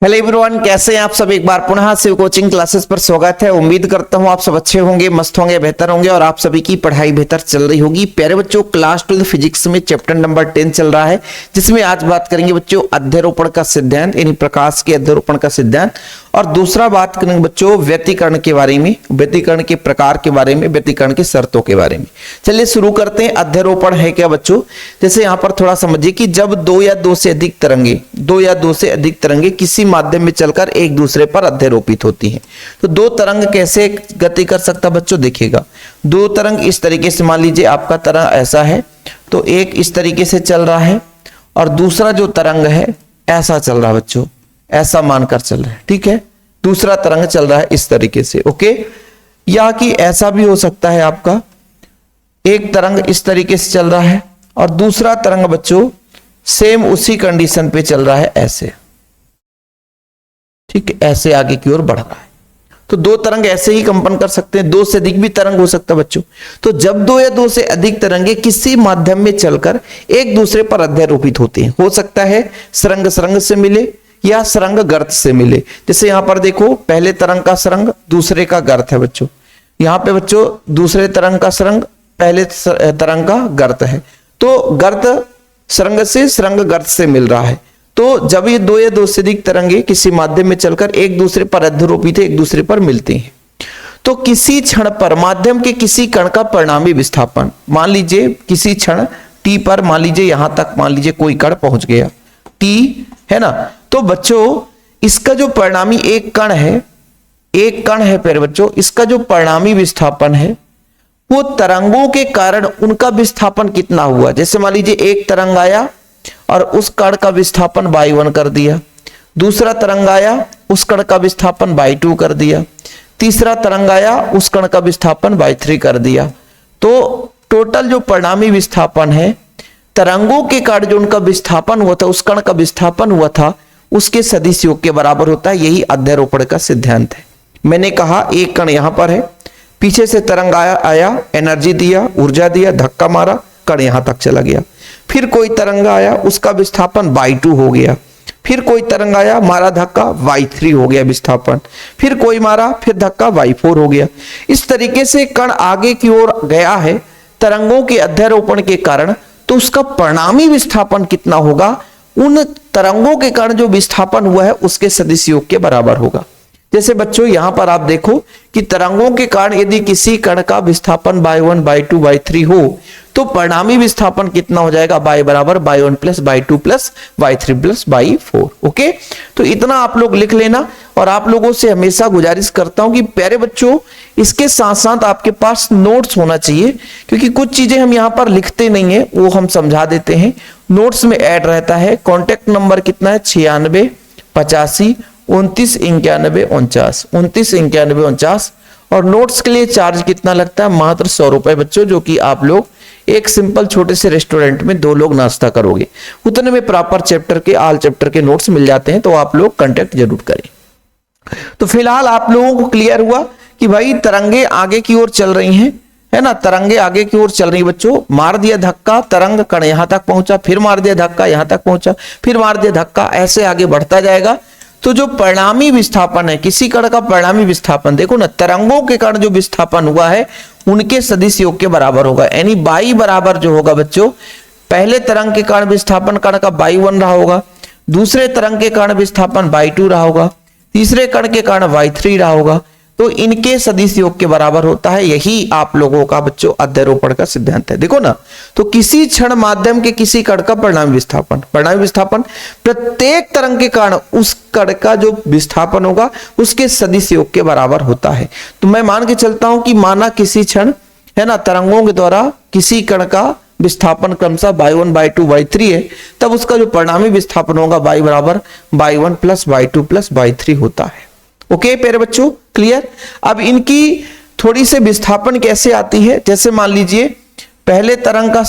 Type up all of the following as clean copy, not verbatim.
Hello everyone, कैसे हैं आप सब। एक बार पुनः शिव कोचिंग क्लासेस पर स्वागत है। उम्मीद करता हूं आप सब अच्छे होंगे, मस्त होंगे, बेहतर होंगे और आप सभी की पढ़ाई बेहतर चल रही होगी। प्यारे बच्चों, क्लास 12 फिजिक्स में चैप्टर नंबर 10 चल रहा है, जिसमें आज बात करेंगे बच्चों अध्यारोपण का सिद्धांत, यानी प्रकाश के अध्यारोपण का सिद्धांत। और दूसरा बात करेंगे बच्चों व्यतिकरण के बारे में, व्यतिकरण के प्रकार के बारे में, व्यतिकरण की शर्तों के बारे में। चलिए शुरू करते हैं। अध्यारोपण है क्या बच्चों? जैसे यहाँ पर थोड़ा समझिए कि जब दो या दो से अधिक तरंगे किसी माध्यम में चलकर एक दूसरे पर अध्यारोपित होती हैं, तो दो तरंग कैसे गति कर सकता बच्चों? देखिएगा, दो तरंग इस तरीके से, मान लीजिए आपका तरंग ऐसा है, तो एक इस तरीके से चल रहा है और दूसरा जो तरंग है ऐसा चल रहा है बच्चों, ऐसा मानकर चल रहा है, ठीक है। दूसरा तरंग चल रहा है इस तरीके से, ओके। या कि ऐसा भी हो सकता है, आपका एक तरंग इस तरीके से चल रहा है और दूसरा तरंग बच्चों सेम उसी कंडीशन पे चल रहा है, ऐसे, ठीक है, ऐसे आगे की ओर बढ़ रहा है। तो दो तरंग ऐसे ही कंपन कर सकते हैं, दो से अधिक भी तरंग हो सकता है बच्चों। तो जब दो या दो से अधिक तरंगे किसी माध्यम में चलकर एक दूसरे पर अध्यारोपित होते हैं, हो सकता है सरंग सरंग से मिले या सरंग गर्त से मिले। जैसे यहां पर देखो, पहले तरंग का सरंग दूसरे का गर्त है बच्चों। यहां पे बच्चों दूसरे तरंग का सरंग पहले तरंग का गर्त है, तो गर्त सरंग से सरंग गर्त से मिल रहा है। तो जब ये दो या दो से अधिक तरंगे किसी माध्यम में चलकर एक दूसरे पर अध्यारोपित एक दूसरे पर मिलते हैं, तो किसी क्षण पर माध्यम के किसी कण का परिणामी विस्थापन, मान लीजिए किसी क्षण टी पर, मान लीजिए यहां तक, मान लीजिए कोई कण पहुंच गया, टी है ना, तो बच्चों इसका जो परिणामी एक कण है प्यारे बच्चों, इसका जो परिणामी विस्थापन है वो तरंगों के कारण उनका विस्थापन कितना हुआ। जैसे मान लीजिए एक तरंग आया और उस कण का विस्थापन y1 कर दिया, दूसरा तरंग आया उस कण का विस्थापन y2 कर दिया, तीसरा तरंग आया उस कण का विस्थापन y3 कर दिया। तो टोटल जो परिणामी विस्थापन है तरंगों के कारण जो उनका विस्थापन हुआ था, उस कण का विस्थापन हुआ था, उसके सदिश योग के बराबर होता है। यही अध्यारोपण का सिद्धांत है। मैंने कहा एक कण यहां पर है, पीछे से तरंग आया, एनर्जी दिया, ऊर्जा दिया, धक्का मारा, कण यहां तक चला गया। फिर कोई तरंग आया, उसका विस्थापन y2 हो गया। फिर कोई तरंग आया, मारा धक्का, y3 हो गया विस्थापन। फिर कोई मारा, फिर धक्का, y4 हो गया। इस तरीके से कण आगे की ओर गया है तरंगों के अध्यारोपण के कारण, तो उसका परिणामी विस्थापन कितना होगा? उन तरंगों के कारण जो विस्थापन हुआ है उसके सदिश योग के बराबर होगा। जैसे बच्चों यहां पर आप देखो कि तरंगों के कारण यदि किसी कण का विस्थापन y1, y2, y3 हो, तो परिणामी विस्थापन कितना हो जाएगा? y बराबर y1 plus y2 plus y3 plus y4। Okay, तो इतना आप लोग लिख लेना। और आप लोगों से हमेशा गुजारिश करता हूं कि प्यारे बच्चों इसके साथ साथ आपके पास नोट्स होना चाहिए, क्योंकि कुछ चीजें हम यहाँ पर लिखते नहीं है, वो हम समझा देते हैं, नोट्स में ऐड रहता है। कॉन्टेक्ट नंबर कितना है? 96 85 29 91 49, 29 91 49। और नोट्स के लिए चार्ज कितना लगता है? मात्र 100 रुपए बच्चों, जो कि आप लोग एक सिंपल छोटे से रेस्टोरेंट में 2 लोग नाश्ता करोगे, उतने में प्रॉपर चैप्टर के, ऑल चैप्टर के नोट्स मिल जाते हैं। तो आप लोग कांटेक्ट जरूर करें। तो फिलहाल आप लोगों को क्लियर हुआ कि भाई तरंगे आगे की ओर चल रही हैं, है ना, तरंगे आगे की ओर चल रही बच्चों। मार दिया धक्का, तरंग कण यहां तक पहुंचा, फिर मार दिया धक्का, यहां तक पहुंचा, फिर मार दिया धक्का, ऐसे आगे बढ़ता जाएगा। तो जो परिणामी विस्थापन है, किसी कण का परिणामी विस्थापन, देखो ना, तरंगों के कारण जो विस्थापन हुआ है उनके सदिश योग के बराबर होगा। यानी y बराबर जो होगा बच्चों, पहले तरंग के कारण विस्थापन कण का y1 रहा होगा, दूसरे तरंग के कारण विस्थापन y2 रहा होगा, तीसरे कण के कारण y3 रहा होगा। तो इनके सदिश योग के बराबर होता है। यही आप लोगों का बच्चों अध्यारोपण का सिद्धांत है। देखो ना, तो किसी क्षण माध्यम के किसी कण का परिणामी विस्थापन प्रत्येक तरंग के कारण उस कण का जो विस्थापन होगा उसके सदिश योग के बराबर होता है। तो मैं मान के चलता हूं कि माना किसी क्षण, है ना, तरंगों के द्वारा किसी कण का विस्थापन क्रमशः y1, y2, y3 है, तब उसका जो परिणामी विस्थापन होगा y बराबर y1 plus y2 plus y3 होता है। ओके प्यारे बच्चों, क्लियर। अब इनकी थोड़ी से विस्थापन कैसे आती है? जैसे मान लीजिए पहले तरंग का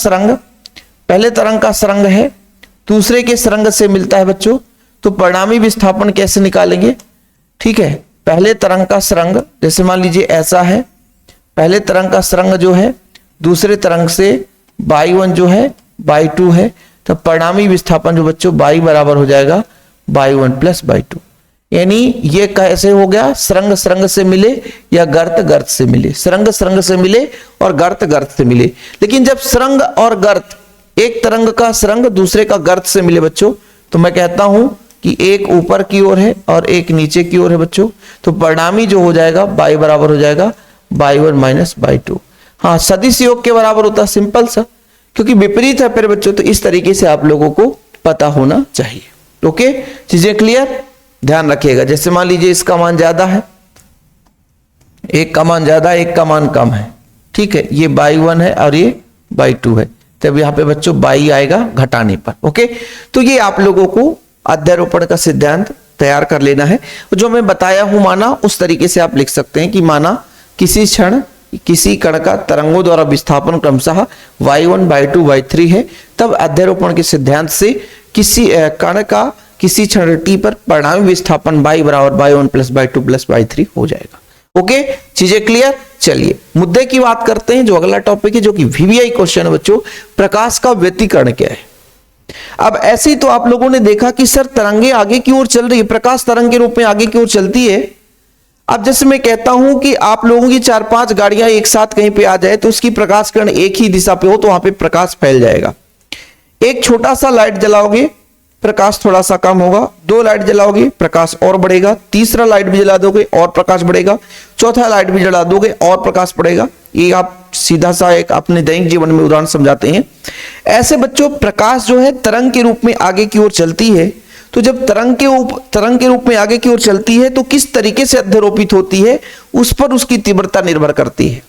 सरंग है, दूसरे के सरंग से मिलता है बच्चों, तो परिणामी विस्थापन कैसे निकालेंगे? ठीक है, पहले तरंग का सरंग, जैसे मान लीजिए ऐसा है, पहले तरंग का सरंग जो है दूसरे तरंग से y1 जो है y2 है, तो परिणामी विस्थापन जो बच्चों y बराबर हो जाएगा y1 प्लस y2। यानी ये कैसे हो गया, सरंग सरंग से मिले या गर्त गर्त से मिले, सरंग सरंग से मिले और गर्त गर्त से मिले। लेकिन जब सरंग और गर्त, एक तरंग का सरंग दूसरे का गर्त से मिले बच्चों, तो मैं कहता हूं कि एक ऊपर की ओर है और एक नीचे की ओर है बच्चों, तो परिणामी जो हो जाएगा y बराबर हो जाएगा y1 माइनस y2। हाँ, सदिश योग के बराबर होता है, सिंपल सा, क्योंकि विपरीत है फिर बच्चों, तो इस तरीके से आप लोगों को पता होना चाहिए। ओके, चीजें क्लियर, ध्यान रखिएगा। जैसे मान लीजिए इसका मान ज्यादा है, एक का मान ज्यादा एक का मान कम है, ठीक है, ये y1 है और ये y2 है, तब यहाँ पे बच्चों y आएगा घटाने पर। ओके, तो ये आप लोगों को अध्यारोपण का सिद्धांत तैयार कर लेना है। जो मैं बताया हूं माना, उस तरीके से आप लिख सकते हैं कि माना किसी क्षण किसी कण का तरंगों द्वारा विस्थापन क्रमशः y1 y2 y3 है, तब अध्यारोपण के सिद्धांत से किसी कण का किसी क्षण t पर परिणामी विस्थापन y बराबर y1 plus y2 plus y3 हो जाएगा। ओके, चीजें क्लियर। चलिए मुद्दे की बात करते हैं, जो अगला टॉपिक है, जो कि VVI क्वेश्चन है बच्चों, प्रकाश का व्यतिकरण क्या है। अब ऐसे ही तो आप लोगों ने देखा कि सर तरंगे आगे की ओर चल रही है, प्रकाश तरंग के रूप में आगे की ओर चलती है। अब जैसे मैं कहता हूं कि आप लोगों की 4-5 गाड़ियां एक साथ कहीं पे आ जाए तो उसकी प्रकाश किरण एक ही दिशा पे हो तो वहां पे प्रकाश फैल जाएगा। एक छोटा सा लाइट जलाओगे, प्रकाश थोड़ा सा कम होगा, 2 लाइट जलाओगे, प्रकाश और बढ़ेगा, तीसरा लाइट भी जला दोगे और प्रकाश बढ़ेगा, चौथा लाइट भी जला दोगे और प्रकाश बढ़ेगा। ये आप सीधा सा एक अपने दैनिक जीवन में उदाहरण समझाते हैं। ऐसे बच्चों प्रकाश जो है तरंग के रूप में आगे की ओर चलती है, तो जब तरंग के रूप में आगे की ओर चलती है तो किस तरीके से अध्यारोपित होती है, उस पर उसकी तीव्रता निर्भर करती है।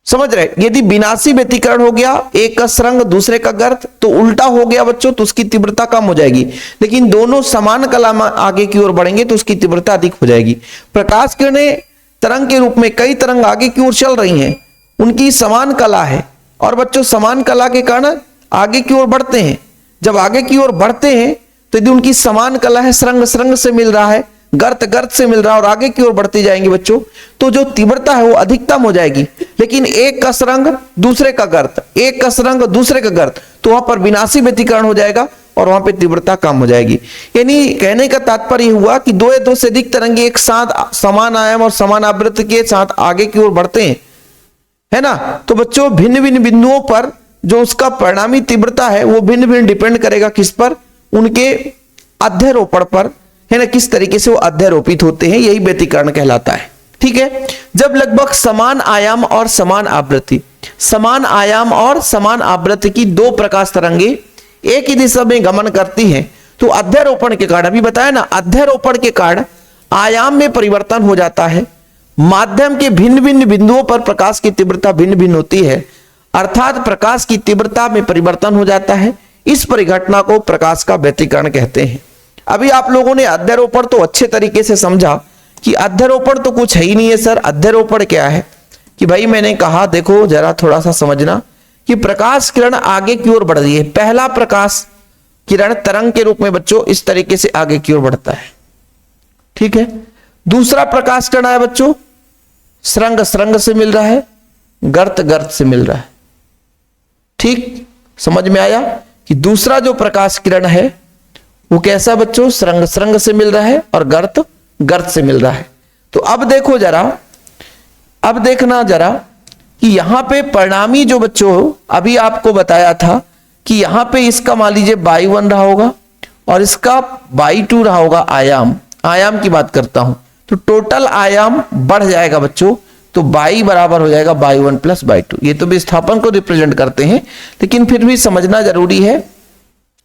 समझ रहे, यदि विनाशी व्यतिकरण हो गया, एक का सरंग दूसरे का गर्त, तो उल्टा हो गया बच्चों, तो उसकी तीव्रता कम हो जाएगी। लेकिन दोनों समान कला में आगे की ओर बढ़ेंगे तो उसकी तीव्रता अधिक हो जाएगी। प्रकाश किरणें तरंग के रूप में, कई तरंग आगे की ओर चल रही हैं, उनकी समान कला है, और बच्चों समान कला के कारण आगे की ओर बढ़ते हैं। जब आगे की ओर बढ़ते हैं तो यदि उनकी समान कला है, सरंग सरंग से मिल रहा है, गर्त गर्त से मिल रहा है और आगे की ओर बढ़ती जाएंगे बच्चों, तो जो तीव्रता है वो अधिकतम हो जाएगी। लेकिन एक का सरंग दूसरे का गर्त, एक का सरंग दूसरे का गर्त, तो वहां पर विनाशी व्यतिकरण हो जाएगा और वहां पे तीव्रता कम हो जाएगी। यानी कहने का तात्पर्य हुआ कि 2 या 2 से अधिक तरंगे एक साथ समान आयाम और समान आवृत्ति के साथ आगे की ओर बढ़ते हैं, है ना। तो बच्चों भिन्न भिन्न बिंदुओं पर जो उसका परिणामी तीव्रता है वो भिन्न भिन्न डिपेंड करेगा किस पर, उनके अध्यारोपण पर, है ना, किस तरीके से वो अध्यारोपित होते हैं, यही व्यतिकरण कहलाता है। ठीक है, जब लगभग समान आयाम और समान आवृत्ति, समान आयाम और समान आवृत्ति की 2 प्रकाश तरंगे एक ही दिशा में गमन करती हैं, तो अध्यारोपण के कारण, अभी बताया ना, अध्यारोपण के कारण आयाम में परिवर्तन हो जाता है, माध्यम के भिन्न भिन्न बिंदुओं पर प्रकाश की तीव्रता भिन्न भिन्न होती है, अर्थात प्रकाश की तीव्रता में परिवर्तन हो जाता है। इस परिघटना को प्रकाश का व्यतिकरण कहते हैं। अभी आप लोगों ने अध्यारोपण तो अच्छे तरीके से समझा कि अध्यारोपण तो कुछ है ही नहीं है सर, अध्यारोपण क्या है, कि भाई मैंने कहा देखो जरा थोड़ा सा समझना कि प्रकाश किरण आगे की ओर बढ़ रही है। पहला प्रकाश किरण तरंग के रूप में बच्चों इस तरीके से आगे की ओर बढ़ता है, ठीक है। दूसरा प्रकाश किरण है बच्चों, सरंग सरंग से मिल रहा है, गर्त गर्त से मिल रहा है। ठीक समझ में आया कि दूसरा जो प्रकाश किरण है वो कैसा बच्चों, सरंग सरंग से मिल रहा है और गर्त गर्त से मिल रहा है। तो अब देखो जरा, अब देखना जरा कि यहां पे परिणामी जो बच्चों अभी आपको बताया था कि यहां पे इसका मान लीजिए y1 रहा होगा और इसका y2 रहा होगा। आयाम की बात करता हूं तो टोटल आयाम बढ़ जाएगा बच्चों, तो y बराबर हो जाएगा y1 प्लस y2। ये तो विस्थापन को रिप्रेजेंट करते हैं, लेकिन फिर भी समझना जरूरी है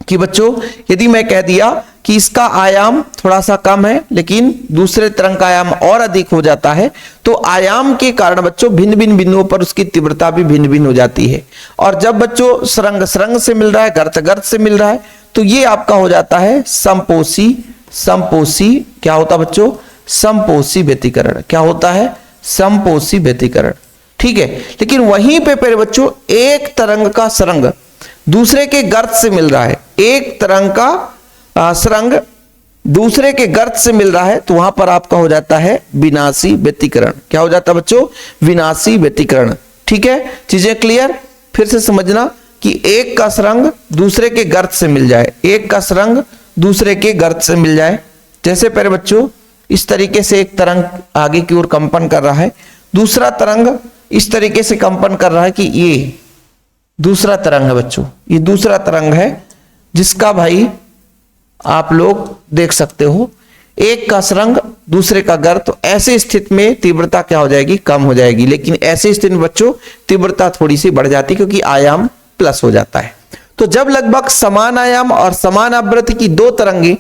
कि बच्चों यदि मैं कह दिया कि इसका आयाम थोड़ा सा कम है लेकिन दूसरे तरंग का आयाम और अधिक हो जाता है, तो आयाम के कारण बच्चों भिन्न भिन्न बिंदुओं पर उसकी तीव्रता भी भिन्न भिन्न हो जाती है। और जब बच्चों सरंग सरंग से मिल रहा है, गर्त गर्त से मिल रहा है, तो ये आपका हो जाता है समपोषी क्या होता बच्चों, समपोषी व्यतिकरण। क्या होता है, समपोषी व्यतिकरण। ठीक है, लेकिन वहीं पे फिर बच्चों एक तरंग का सरंग दूसरे के गर्त से मिल रहा है, एक तरंग का सरंग दूसरे के गर्त से मिल रहा है, तो वहां पर आपका हो जाता है विनाशी व्यतिकरण। क्या हो जाता है बच्चों, विनाशी व्यतिकरण। ठीक है, चीजें क्लियर। फिर से समझना कि एक का सरंग दूसरे के गर्त से मिल जाए, एक का सरंग दूसरे के गर्त से मिल जाए। जैसे पहले बच्चों इस तरीके से एक तरंग आगे की ओर कंपन कर रहा है, दूसरा तरंग इस तरीके से कंपन कर रहा है कि ये दूसरा तरंग है बच्चों, ये दूसरा तरंग है जिसका भाई आप लोग देख सकते हो एक का सरंग दूसरे का गर्त। तो ऐसे स्थिति में तीव्रता क्या हो जाएगी, कम हो जाएगी। लेकिन ऐसे स्थिति में बच्चों तीव्रता थोड़ी सी बढ़ जाती है क्योंकि आयाम प्लस हो जाता है। तो जब लगभग समान आयाम और समान आवृत्ति की दो तरंगे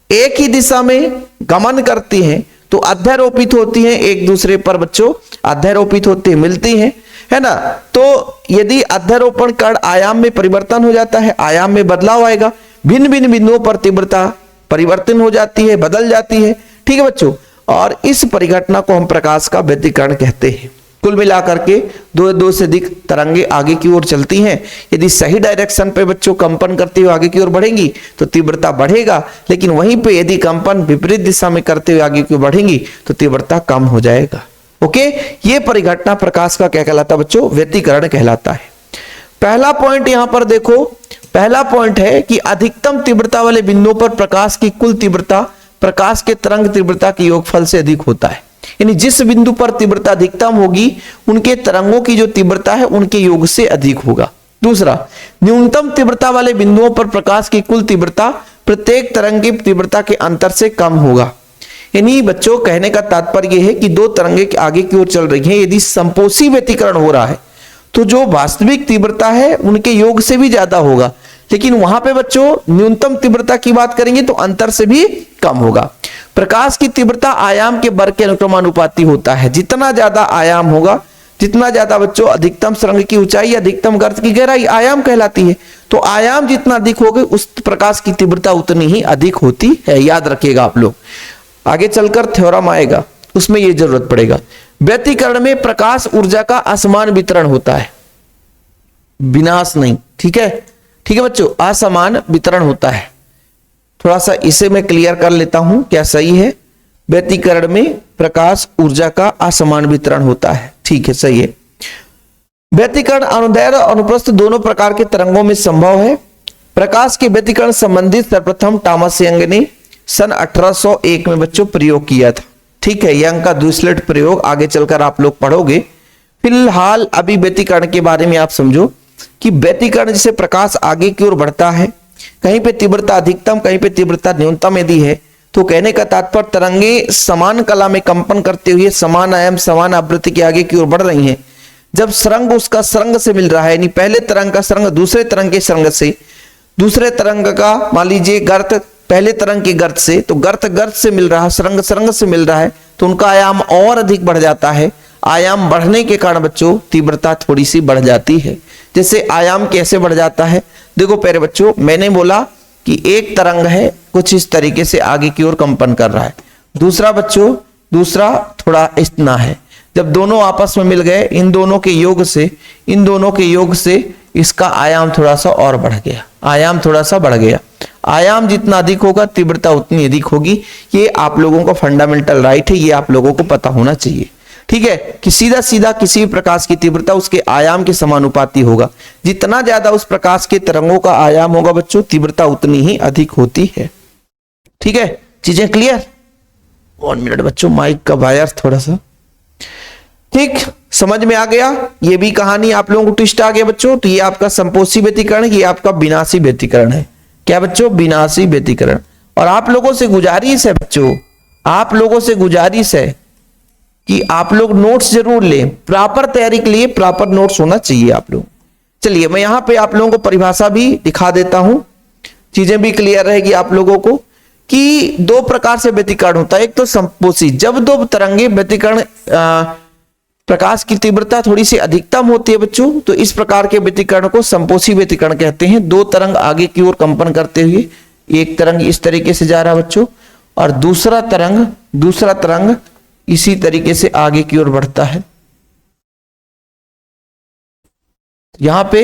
एक ही दिशा में गमन करती हैं तो अध्यारोपित होती हैं, एक दूसरे पर बच्चों अध्यारोपित होती मिलती हैं, है ना। तो यदि अध्यारोपण कण आयाम में परिवर्तन हो जाता है, आयाम में बदलाव आएगा, भिन्न भिन्न बिंदुओं पर तीव्रता परिवर्तन हो जाती है, बदल जाती है, ठीक है बच्चों। और इस परिघटना को हम प्रकाश का व्यतिकरण कहते हैं। कुल मिलाकर के दो से अधिक तरंगे आगे की ओर चलती हैं। यदि सही डायरेक्शन पे बच्चों कंपन करते हुए आगे की ओर बढ़ेंगी तो तीव्रता बढ़ेगा, लेकिन वहीं पे यदि कंपन विपरीत दिशा में करते हुए आगे की ओर बढ़ेंगी तो तीव्रता कम हो जाएगा। ओके, ये परिघटना प्रकाश का क्या कहलाता है बच्चों, व्यतिकरण कहलाता है। पहला पॉइंट यहां पर देखो, पहला पॉइंट है कि अधिकतम तीव्रता वाले बिंदुओं पर प्रकाश की कुल तीव्रता प्रकाश के तरंग तीव्रता के योगफल से अधिक होता है। यानी जिस बिंदु पर तीव्रता अधिकतम होगी उनके तरंगों की जो तीव्रता है उनके योग से अधिक होगा। दूसरा, न्यूनतम तीव्रता वाले बिंदुओं पर प्रकाश की कुल तीव्रता प्रत्येक तरंग की तीव्रता के अंतर से कम होगा। यानी बच्चों कहने का तात्पर्य यह है कि दो तरंगे आगे की ओर चल रही हैं, यदि संपोषी व्यतिकरण हो रहा है तो जो वास्तविक तीव्रता है उनके योग से भी ज्यादा होगा, लेकिन वहां पे बच्चों न्यूनतम तीव्रता की बात करेंगे तो अंतर से भी कम होगा। प्रकाश की तीव्रता आयाम के वर्ग के अनुक्रमानुपाती होता है। जितना ज्यादा आयाम होगा, जितना ज्यादा बच्चों अधिकतम सुरंग की ऊंचाई, अधिकतम गर्त की गहराई आयाम कहलाती है। तो आयाम जितना अधिक होगा उस प्रकाश की तीव्रता उतनी ही अधिक होती है। याद रखिएगा आप लोग, आगे चलकर थ्योरम आएगा उसमें यह जरूरत पड़ेगा। व्यतिकरण में प्रकाश ऊर्जा का असमान वितरण होता है, विनाश नहीं, ठीक है, ठीक है बच्चों, असमान वितरण होता है। थोड़ा सा इसे मैं क्लियर कर लेता हूं, क्या सही है। व्यतिकरण में प्रकाश ऊर्जा का असमान वितरण होता है, ठीक है, सही है। व्यतिकरण अनुदैर्ध्य और अनुप्रस्थ दोनों प्रकार के तरंगों में संभव है। प्रकाश के व्यतिकरण संबंधित सर्वप्रथम टॉमस यंग ने सन 1801 में बच्चों प्रयोग किया था, ठीक है। यंग का दूसलेट प्रयोग आगे चलकर आप लोग पढ़ोगे। फिलहाल अभी व्यतिकरण के बारे में आप समझो कि व्यतिकरण जैसे प्रकाश आगे की ओर बढ़ता है, कहीं पे तीव्रता अधिकतम कहीं पे तीव्रता न्यूनतम यदि है तो कहने का तात्पर्य तरंगे समान कला में कंपन करते हुए समान आयाम समान आवृत्ति के आगे की ओर बढ़ रही हैं। जब सरंग उसका सरंग से मिल रहा है, यानी पहले तरंग का सरंग दूसरे तरंग के सरंग से, दूसरे तरंग का मान लीजिए गर्त पहले तरंग के गर्त से, तो गर्त गर्त से मिल रहा है, सरंग सरंग से मिल रहा है, तो उनका आयाम और अधिक बढ़ जाता है। आयाम बढ़ने के कारण बच्चों तीव्रता थोड़ी सी बढ़ जाती है। जैसे आयाम कैसे बढ़ जाता है, देखो पहले बच्चों मैंने बोला कि एक तरंग है कुछ इस तरीके से आगे की ओर कंपन कर रहा है, दूसरा बच्चों दूसरा थोड़ा इतना है। जब दोनों आपस में मिल गए, इन दोनों के योग से इसका आयाम थोड़ा सा और बढ़ गया, आयाम थोड़ा सा बढ़ गया। आयाम जितना अधिक होगा तीव्रता उतनी अधिक होगी। ये आप लोगों का फंडामेंटल राइट है, ये आप लोगों को पता होना चाहिए, ठीक है, कि सीधा सीधा किसी भी प्रकाश की तीव्रता उसके आयाम के समानुपाती होगा। जितना ज्यादा उस प्रकाश के तरंगों का आयाम होगा बच्चों तीव्रता उतनी ही अधिक होती है, ठीक है। चीजें क्लियर? 1 मिनट बच्चों, माइक का वायर थोड़ा सा, ठीक, समझ में आ गया। ये भी कहानी आप लोगों को ट्विस्ट आ गया बच्चों। तो ये आपका संपोषी व्यतिकरण, ये आपका विनाशी व्यतिकरण है। क्या बच्चों? विनाशी व्यतिकरण। और आप लोगों से गुजारिश है बच्चों, आप लोगों से गुजारिश है कि आप लोग नोट्स जरूर लें, प्रॉपर तैयारी के लिए प्रॉपर नोट्स होना चाहिए आप लोग। चलिए मैं यहां पे आप लोगों को परिभाषा भी दिखा देता हूं, चीजें भी क्लियर रहेगी आप लोगों को कि दो प्रकार से व्यतिकरण होता है। एक तो संपोषी, जब दो तरंगे व्यतिकरण प्रकाश की तीव्रता थोड़ी सी अधिकतम होती है बच्चों, तो इस प्रकार के व्यतिकरण को संपोषी व्यतिकरण कहते हैं। दो तरंग आगे की ओर कंपन करते हुए, एक तरंग इस तरीके से जा रहा है बच्चों और दूसरा तरंग इसी तरीके से आगे की ओर बढ़ता है। यहां पे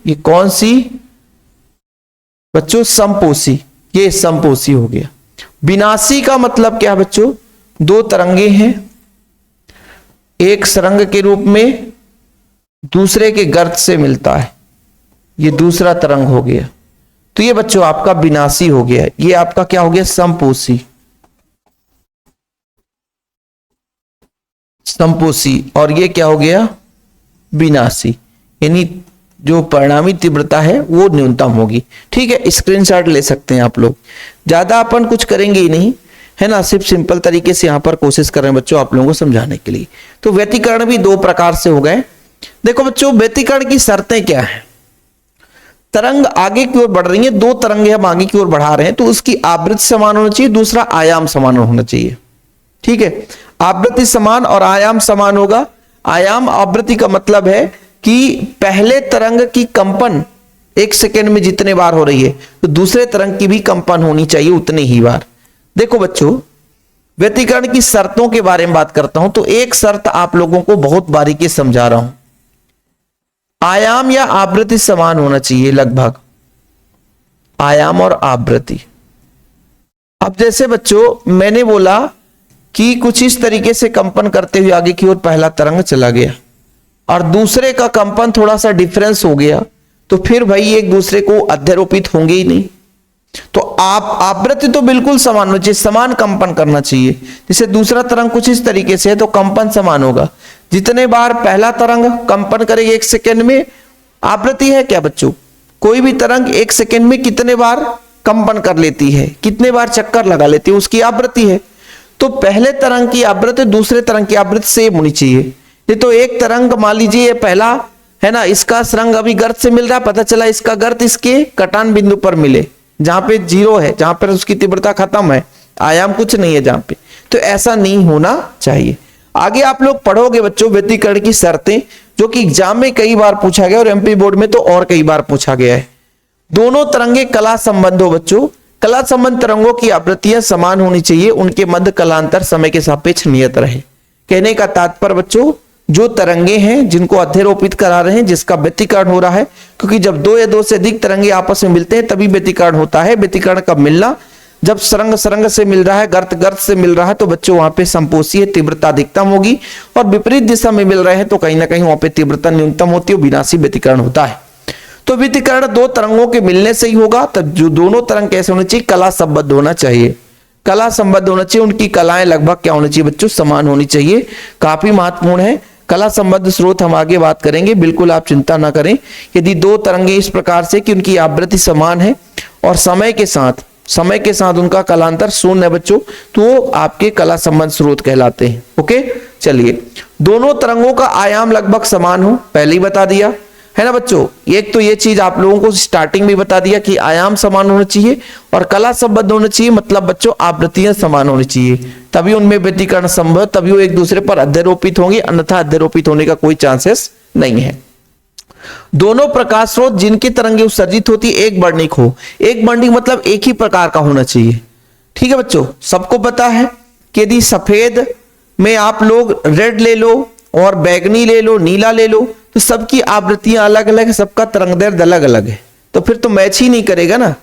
ये कौन सी बच्चों? संपोषी, ये संपोषी हो गया। विनाशी का मतलब क्या बच्चों? दो तरंगे हैं, एक सरंग के रूप में दूसरे के गर्त से मिलता है, ये दूसरा तरंग हो गया। तो ये बच्चों आपका विनाशी हो गया, ये आपका क्या हो गया, समपोषी। समपोषी और ये क्या हो गया, विनाशी, यानी जो परिणामी तीव्रता है वो न्यूनतम होगी। ठीक है, स्क्रीनशॉट ले सकते हैं आप लोग, ज्यादा अपन कुछ करेंगे ही नहीं, है ना, सिर्फ सिंपल तरीके से यहां पर कोशिश कर रहे हैं बच्चों आप लोगों को समझाने के लिए। तो व्यतिकरण भी दो प्रकार से हो गए। देखो बच्चों, व्यतिकरण की शर्तें क्या है, तरंग आगे की ओर बढ़ रही है, दो तरंगे हम आगे की ओर बढ़ा रहे हैं, तो उसकी आवृत्ति समान होना चाहिए, दूसरा आयाम समान होना चाहिए। ठीक है, आवृत्ति समान और आयाम समान होगा। आयाम आवृत्ति का मतलब है कि पहले तरंग की कंपन 1 सेकेंड में जितने बार हो रही है, तो दूसरे तरंग की भी कंपन होनी चाहिए उतने ही बार। देखो बच्चों, व्यतिकरण की शर्तों के बारे में बात करता हूं, तो एक शर्त आप लोगों को बहुत बारीकी समझा रहा हूं, आयाम या आवृत्ति समान होना चाहिए लगभग, आयाम और आवृत्ति। अब जैसे बच्चों मैंने बोला कि कुछ इस तरीके से कंपन करते हुए आगे की ओर पहला तरंग चला गया और दूसरे का कंपन थोड़ा सा डिफरेंस हो गया, तो फिर भाई एक दूसरे को अध्यारोपित होंगे ही नहीं। तो आप आवृत्ति तो बिल्कुल समान होनी चाहिए, समान कंपन करना चाहिए। जैसे दूसरा तरंग कुछ इस तरीके से है तो कंपन समान होगा, जितने बार पहला तरंग कंपन करेगा 1 सेकेंड में, आवृत्ति है क्या बच्चों, कोई भी तरंग 1 सेकेंड में कितने बार कंपन कर लेती है, कितने बार चक्कर लगा लेती है, उसकी आवृत्ति है। तो पहले तरंग की आवृत्ति दूसरे तरंग की आवृत्ति सेम होनी चाहिए। ये तो एक तरंग मान लीजिए ये पहला है ना, इसका सरंग अभी गर्त से मिल रहा है, पता चला इसका गर्त इसके कटान बिंदु पर मिले, जहां पे 0 है, जहां पर उसकी तीव्रता खत्म है, आयाम कुछ नहीं है जहां पे, तो ऐसा नहीं होना चाहिए। आगे आप लोग पढ़ोगे बच्चों व्यतिकरण की शर्तें, जो कि एग्जाम में कई बार पूछा गया और एमपी बोर्ड में तो और कई बार पूछा गया है। दोनों तरंगे कला संबंध हो बच्चों, कला संबंध तरंगों की आवृत्तियां समान होनी चाहिए, उनके मध्य कलांतर समय के सापेक्ष नियत रहे। कहने का तात्पर्य बच्चों, जो तरंगे हैं जिनको अध्यारोपित करा रहे हैं, जिसका व्यतिकरण हो रहा है, क्योंकि जब 2 या 2 से अधिक तरंगे आपस में मिलते हैं तभी व्यतिकरण होता है। व्यतिकरण कब मिलना, जब सरंग सरंग से मिल रहा है, गर्त गर्त से मिल रहा है, तो बच्चों वहां पे समपोषी तीव्रता अधिकतम होगी, और विपरीत दिशा में मिल रहे हैं तो कहीं ना कहीं वहां पे तीव्रता न्यूनतम होती है, विनाशी व्यतिकरण होता है। तो व्यतिकरण दो तरंगों के मिलने से ही होगा। तब जो दोनों तरंग कैसे होने चाहिए, कला संबद्ध होना चाहिए, कला संबद्ध होना चाहिए, उनकी कलाएं लगभग क्या होनी चाहिए बच्चों, समान होनी चाहिए। काफी महत्वपूर्ण है, कला संबद्ध स्रोत हम आगे बात करेंगे, बिल्कुल आप चिंता ना करें। यदि दो तरंगे इस प्रकार से कि उनकी आवृत्ति समान है और समय के साथ उनका कलांतर शून्य है बच्चों, तो आपके कला संबंध स्रोत कहलाते हैं। ओके, चलिए, दोनों तरंगों का आयाम लगभग समान हो, पहले ही बता दिया है ना बच्चों। एक तो ये चीज आप लोगों को स्टार्टिंग में बता दिया कि आयाम समान होना चाहिए और कला संबद्ध होना चाहिए, मतलब बच्चों आवृत्तियां समान होनी चाहिए, तभी उनमें व्यतिकरण संभव, तभी वो एक दूसरे पर अध्यारोपित होंगे, अन्यथा अध्यारोपित होने का कोई चांसेस नहीं है। दोनों प्रकाश स्रोत जिनकी तरंगे उत्सर्जित होती है एक वर्णिक हो, एक वर्णिक मतलब एक ही प्रकार का होना चाहिए। ठीक है बच्चों, सबको पता है कि यदि सफेद में आप लोग रेड ले लो और बैगनी ले लो, नीला ले लो, तो सबकी आवृत्तियां अलग अलग है, सबका तरंगदैर्ध्य अलग अलग है, तो फिर तो मैच ही नहीं करेगा ना।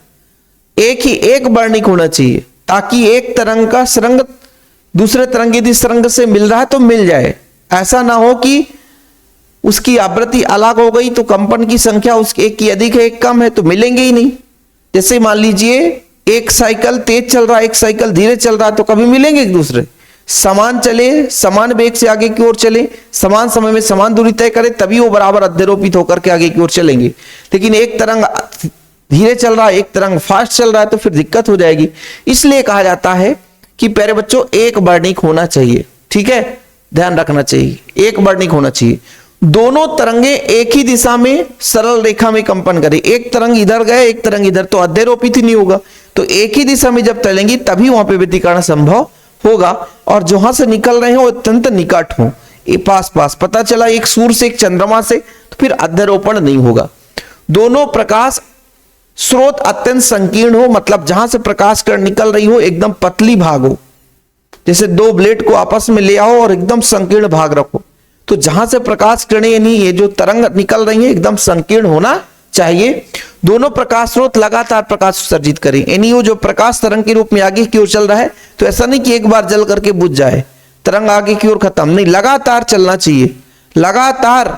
एक वर्णिक होना चाहिए ताकि एक तरंग का सरंग दूसरे तरंग यदि सरंग से मिल रहा है तो मिल जाए, ऐसा ना हो कि उसकी आवृत्ति अलग हो गई तो कंपन की संख्या उसके एक की अधिक है एक कम है तो मिलेंगे ही नहीं। जैसे मान लीजिए एक साइकिल तेज चल रहा है, एक साइकिल धीरे चल रहा है, तो कभी मिलेंगे एक दूसरे। समान चले, समान वेग से आगे की ओर चले, समान समय में समान दूरी तय करे, तभी वो बराबर अध्यारोपित होकर के आगे की ओर चलेंगे। लेकिन एक तरंग धीरे चल रहा है, एक तरंग फास्ट चल रहा है, तो फिर दिक्कत हो जाएगी। इसलिए कहा जाता है कि प्यारे बच्चों एक वर्णिक होना चाहिए। ठीक है, ध्यान रखना चाहिए, एक वर्णिक होना चाहिए। दोनों तरंगे एक ही दिशा में सरल रेखा में कंपन करें, एक तरंग इधर गए एक तरंग इधर, तो अध्यारोपित ही नहीं होगा। तो एक ही दिशा में जब चलेंगी तभी वहां पे व्यतिकरण संभव होगा, और जहां से निकल रहे हो अत्यंत निकट हो, पास पास, पता चला एक सूर्य से एक चंद्रमा से, तो फिर अध्यारोपण नहीं होगा। दोनों प्रकाश स्रोत अत्यंत संकीर्ण हो, मतलब जहां से प्रकाश किरण निकल रही हो एकदम पतली भाग हो, जैसे दो ब्लेड को आपस में ले आओ और एकदम संकीर्ण भाग रखो, तो जहां से प्रकाश किरणें यानी ये जो तरंग निकल रही है एकदम संकीर्ण होना चाहिए। दोनों प्रकाश स्रोत लगातार प्रकाश उत्सर्जित करें, यानी वो जो प्रकाश तरंग के रूप में आगे की ओर चल रहा है, तो ऐसा नहीं कि एक बार जल करके बुझ जाए, तरंग आगे की ओर खत्म नहीं, लगातार चलना चाहिए, लगातार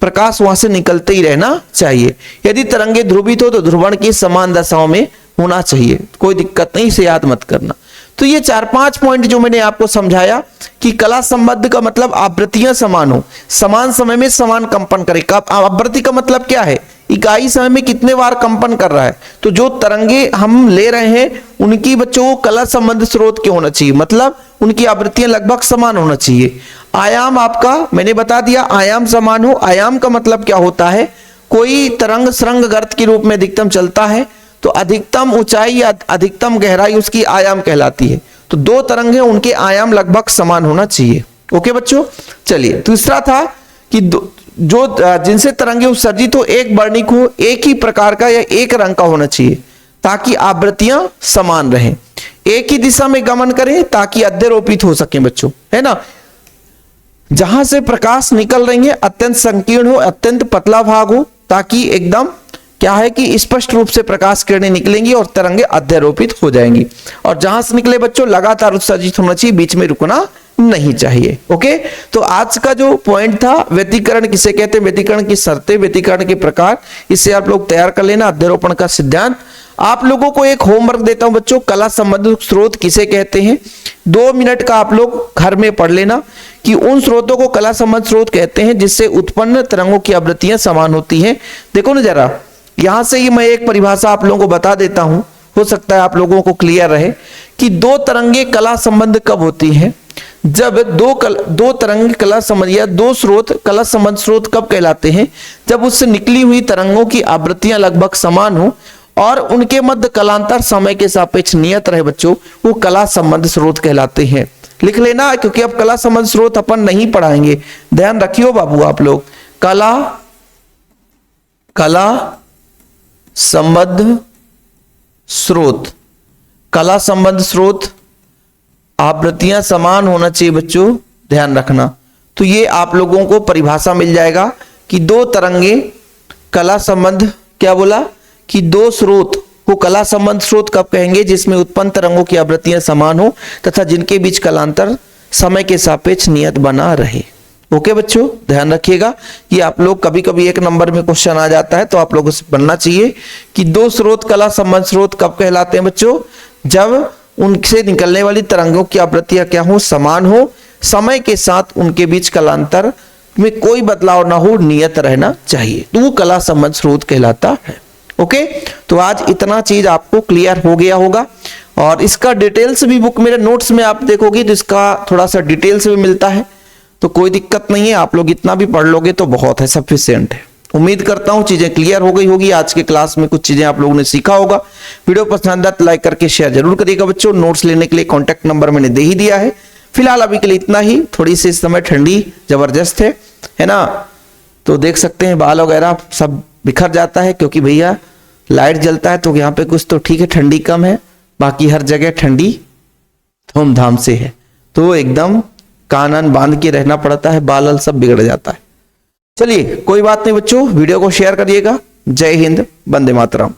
प्रकाश वहां से निकलते ही रहना चाहिए। यदि तरंगे ध्रुवित हो तो ध्रुवण की समान दशाओं में होना चाहिए, कोई दिक्कत नहीं, इसे याद मत करना। तो ये 4-5 पॉइंट जो मैंने आपको समझाया कि कला संबद्ध का मतलब आवृत्तियां समान हो, समान समय में समान कंपन करे। आवृत्ति का मतलब क्या है, इकाई समय में कितने बार कंपन कर रहा है। तो जो तरंगे हम ले रहे हैं उनकी बच्चों को कला संबद्ध स्रोत के होना चाहिए, मतलब उनकी आवृत्तियां लगभग समान होना चाहिए। आयाम आपका मैंने बता दिया, आयाम समान हो। आयाम का मतलब क्या होता है, कोई तरंग सुरंग गर्त के रूप में अधिकतम चलता है तो अधिकतम ऊंचाई या अधिकतम गहराई उसकी आयाम कहलाती है। तो दो तरंग हैं, उनके आयाम लगभग समान होना चाहिए। ओके बच्चों, चलिए दूसरा था कि जो जिनसे तरंगे उत्सर्जित हो एक वर्णिक हो, एक ही प्रकार का या एक रंग का होना चाहिए ताकि आवृत्तियां समान रहें, एक ही दिशा में गमन करें ताकि अध्यारोपित हो सके बच्चों, है ना। जहां से प्रकाश निकल रही है अत्यंत संकीर्ण हो, अत्यंत पतला भाग हो ताकि एकदम क्या है कि स्पष्ट रूप से प्रकाश किरणें निकलेंगी और तरंगे अध्यारोपित हो जाएंगी। और जहां से निकले बच्चों लगातार उत्सर्जित होना चाहिए, बीच में रुकना नहीं चाहिए। ओके, तो आज का जो पॉइंट था व्यतिकरण किसे कहते हैं, व्यतिकरण की शर्तें, व्यतिकरण के प्रकार, इससे आप लोग तैयार कर लेना। अध्यारोपण का सिद्धांत। आप लोगों को एक होमवर्क देता हूं बच्चों, कला संबद्ध स्रोत किसे कहते हैं। 2 मिनट का आप लोग घर में पढ़ लेना कि उन स्रोतों को कला संबद्ध स्रोत कहते हैं जिससे उत्पन्न तरंगों की आवृत्तियां समान होती हैं। देखो ना जरा, यहां से ही मैं एक परिभाषा आप लोगों को बता देता हूं, हो सकता है आप लोगों को क्लियर रहे कि दो तरंगे कला संबंध कब होती हैं, जब दो तरंग कला संबंध या दो स्रोत कला संबंध स्रोत कब कहलाते हैं, जब उससे निकली हुई तरंगों की आवृत्तियां लगभग समान हो और उनके मध्य कलांतर समय के सापेक्ष नियत रहे बच्चों, वो कला संबंध स्रोत कहलाते हैं। लिख लेना, क्योंकि अब कला संबंध स्रोत अपन नहीं पढ़ाएंगे, ध्यान रखियो बाबू आप लोग। कला संबद्ध स्रोत, कला संबंध स्रोत आवृत्तियां समान होना चाहिए बच्चों, ध्यान रखना। तो ये आप लोगों को परिभाषा मिल जाएगा कि दो तरंगे कला संबंध, क्या बोला कि दो स्रोत को कला संबंध स्रोत कब कहेंगे, जिसमें उत्पन्न तरंगों की आवृत्तियां समान हो तथा जिनके बीच कलांतर समय के सापेक्ष नियत बना रहे। ओके बच्चों, ध्यान रखिएगा। ये आप लोग कभी कभी 1 नंबर में क्वेश्चन आ जाता है तो आप लोगों से बनना चाहिए कि दो स्रोत कला संबंध स्रोत कब कहलाते हैं बच्चों, जब उनसे निकलने वाली तरंगों की आवृत्तियां क्या हो, समान हो, समय के साथ उनके बीच कलांतर में कोई बदलाव ना हो, नियत रहना चाहिए, तो वो कला संबंध स्रोत कहलाता है। ओके, तो आज इतना चीज आपको क्लियर हो गया होगा। और इसका डिटेल्स भी बुक मेरे नोट्स में आप देखोगे तो इसका थोड़ा सा डिटेल्स भी मिलता है, तो कोई दिक्कत नहीं है, आप लोग इतना भी पढ़ लोगे तो बहुत है, सफिशिएंट है। उम्मीद करता हूं चीजें क्लियर हो गई होगी। आज के क्लास में कुछ चीजें आप लोगों ने सीखा होगा। वीडियो पसंद आए तो लाइक करके शेयर जरूर करिएगा बच्चों। नोट्स लेने के लिए कॉन्टैक्ट नंबर मैंने दे ही दिया है। फिलहाल अभी के लिए इतना ही। थोड़ी सी इस समय ठंडी जबरदस्त है ना, तो देख सकते हैं बाल वगैरह सब बिखर जाता है क्योंकि भैया लाइट जलता है, तो यहाँ पे कुछ तो ठीक है, ठंडी कम है, बाकी हर जगह ठंडी धूमधाम से है, तो एकदम कान बांध के रहना पड़ता है, बाल सब बिगड़ जाता है। चलिए कोई बात नहीं बच्चों, वीडियो को शेयर करिएगा। जय हिंद, वंदे मातरम।